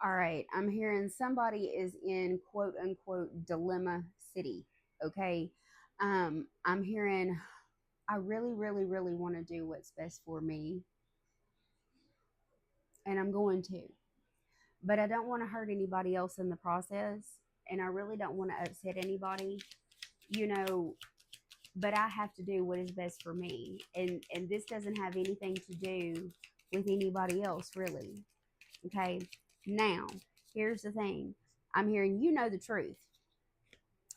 All right, I'm hearing somebody is in quote unquote dilemma city. Okay. I'm hearing I really, really, really want to do what's best for me, and I'm going to, but I don't want to hurt anybody else in the process, and I really don't want to upset anybody, you know, but I have to do what is best for me. And this doesn't have anything to do with anybody else, really. Okay. Now, here's the thing. I'm hearing you know the truth.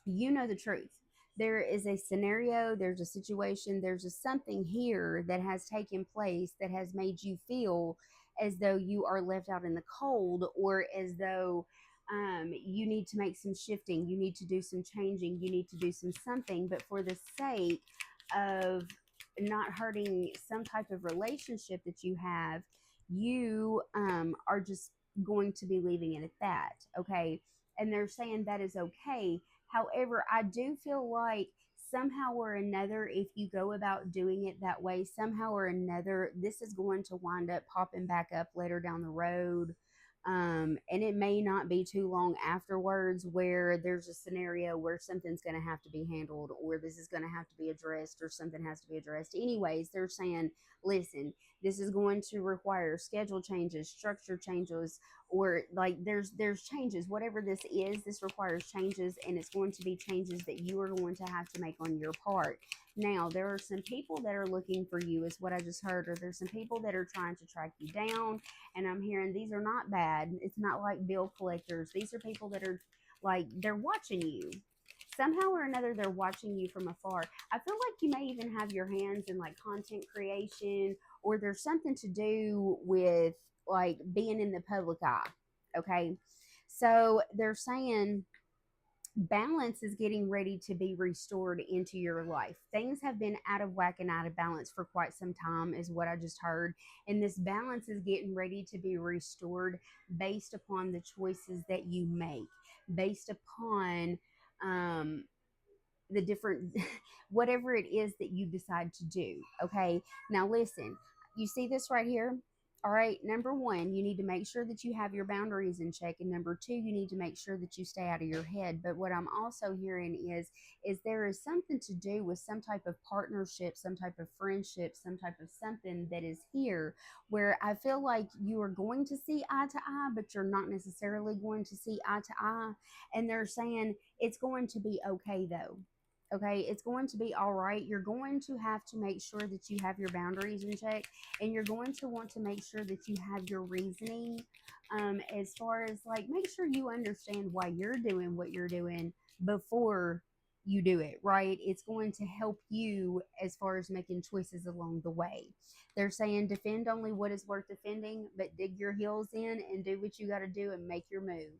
You know the truth. There is a scenario, there's a situation, there's a something here that has taken place that has made you feel as though you are left out in the cold, or as though you need to make some shifting, you need to do some changing, you need to do some something, but for the sake of not hurting some type of relationship that you have, you are just going to be leaving it at that. Okay. And they're saying that is okay. However, I do feel like somehow or another, if you go about doing it that way, somehow or another, this is going to wind up popping back up later down the road. And it may not be too long afterwards where there's a scenario where something's going to have to be handled, or this is going to have to be addressed, or something has to be addressed. Anyways, they're saying, listen, this is going to require schedule changes, structure changes, or like there's changes. Whatever this is, this requires changes, and it's going to be changes that you are going to have to make on your part. Now, there are some people that are looking for you, is what I just heard, or there's some people that are trying to track you down. And I'm hearing these are not bad. It's not like bill collectors. These are people that are like, they're watching you. Somehow or another, they're watching you from afar. I feel like you may even have your hands in like content creation, or there's something to do with like being in the public eye. Okay. So they're saying balance is getting ready to be restored into your life. Things have been out of whack and out of balance for quite some time, is what I just heard. And this balance is getting ready to be restored based upon the choices that you make, based upon um, the different, whatever it is that you decide to do. Okay. Now, listen, you see this right here? All right. Number one, you need to make sure that you have your boundaries in check. And number two, you need to make sure that you stay out of your head. But what I'm also hearing is there is something to do with some type of partnership, some type of friendship, some type of something that is here where I feel like you are going to see eye to eye, but you're not necessarily going to see eye to eye. And they're saying it's going to be okay though. Okay, it's going to be all right. You're going to have to make sure that you have your boundaries in check, and you're going to want to make sure that you have your reasoning, as far as like make sure you understand why you're doing what you're doing before you do it, right? It's going to help you as far as making choices along the way. They're saying defend only what is worth defending, but dig your heels in and do what you got to do and make your move.